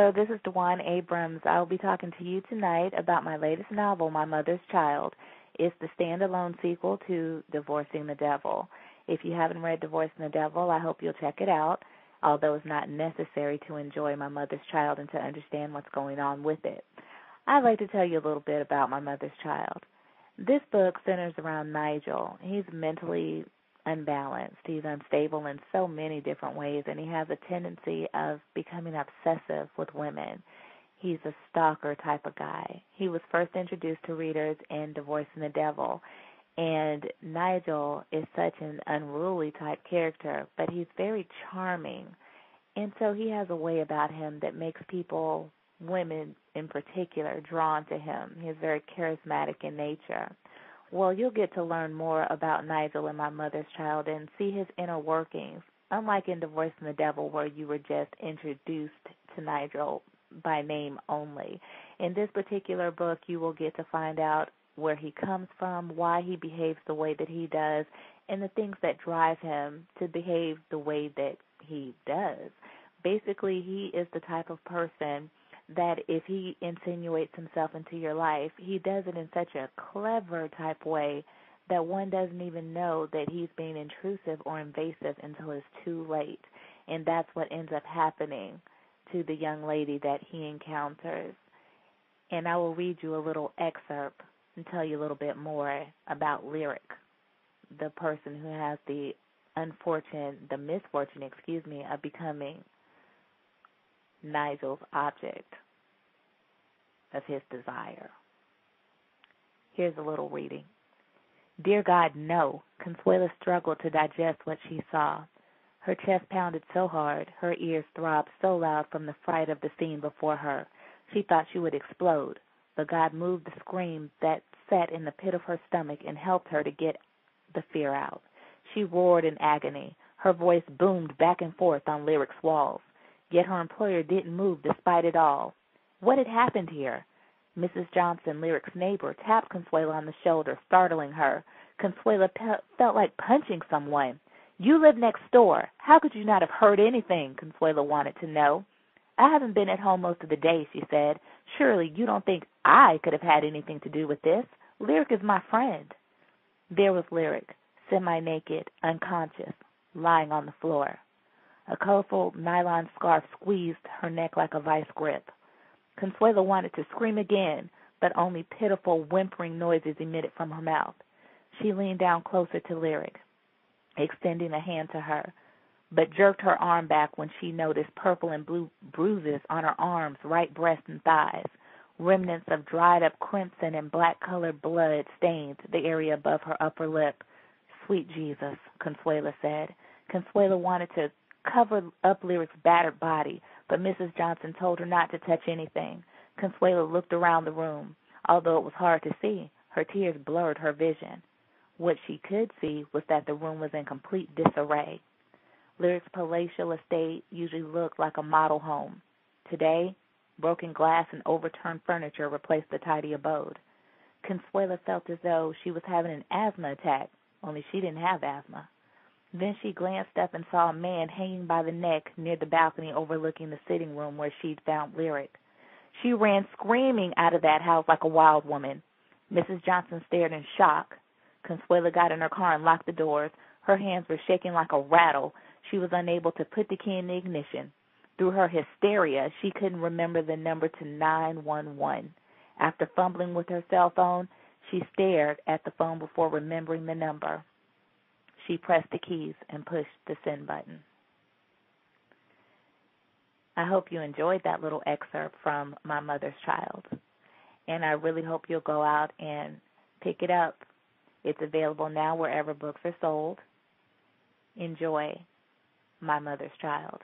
Hello, this is Dwan Abrams. I will be talking to you tonight about my latest novel, My Mother's Child. It's the standalone sequel to Divorcing the Devil. If you haven't read Divorcing the Devil, I hope you'll check it out, although it's not necessary to enjoy My Mother's Child and to understand what's going on with it. I'd like to tell you a little bit about My Mother's Child. This book centers around Nigel. He's mentally unbalanced. He's unstable in so many different ways, and he has a tendency of becoming obsessive with women. He's a stalker type of guy. He was first introduced to readers in Divorcing the Devil, and Nigel is such an unruly type character, but he's very charming, and so he has a way about him that makes people, women in particular, drawn to him. He's very charismatic in nature. Well, you'll get to learn more about Nigel and My Mother's Child and see his inner workings, unlike in Divorcing the Devil where you were just introduced to Nigel by name only. In this particular book, you will get to find out where he comes from, why he behaves the way that he does, and the things that drive him to behave the way that he does. Basically, he is the type of person that if he insinuates himself into your life, he does it in such a clever type way that one doesn't even know that he's being intrusive or invasive until it's too late. And that's what ends up happening to the young lady that he encounters. And I will read you a little excerpt and tell you a little bit more about Lyric, the person who has the misfortune, of becoming Nigel's object of his desire. Here's a little reading. Dear God, no. Consuela struggled to digest what she saw. Her chest pounded so hard, her ears throbbed so loud from the fright of the scene before her. She thought she would explode, but God moved the scream that sat in the pit of her stomach and helped her to get the fear out. She roared in agony. Her voice boomed back and forth on Lyric's walls. Yet her employer didn't move despite it all. What had happened here? Mrs. Johnson, Lyric's neighbor, tapped Consuela on the shoulder, startling her. Consuela felt like punching someone. You live next door. How could you not have heard anything? Consuela wanted to know. I haven't been at home most of the day, she said. Surely you don't think I could have had anything to do with this? Lyric is my friend. There was Lyric, semi-naked, unconscious, lying on the floor. A colorful nylon scarf squeezed her neck like a vice grip. Consuela wanted to scream again, but only pitiful, whimpering noises emitted from her mouth. She leaned down closer to Lyric, extending a hand to her, but jerked her arm back when she noticed purple and blue bruises on her arms, right breast, and thighs. Remnants of dried-up crimson and black-colored blood stained the area above her upper lip. Sweet Jesus, Consuela said. Consuela wanted to cover up Lyric's battered body, but Mrs. Johnson told her not to touch anything. Consuela looked around the room. Although it was hard to see, her tears blurred her vision. What she could see was that the room was in complete disarray. Lyric's palatial estate usually looked like a model home. Today, broken glass and overturned furniture replaced the tidy abode. Consuela felt as though she was having an asthma attack, only she didn't have asthma. Then she glanced up and saw a man hanging by the neck near the balcony overlooking the sitting room where she'd found Lyric. She ran screaming out of that house like a wild woman. Mrs. Johnson stared in shock. Consuela got in her car and locked the doors. Her hands were shaking like a rattle. She was unable to put the key in the ignition. Through her hysteria, she couldn't remember the number to 911. After fumbling with her cell phone, she stared at the phone before remembering the number. She pressed the keys and pushed the send button. I hope you enjoyed that little excerpt from My Mother's Child, and I really hope you'll go out and pick it up. It's available now wherever books are sold. Enjoy My Mother's Child.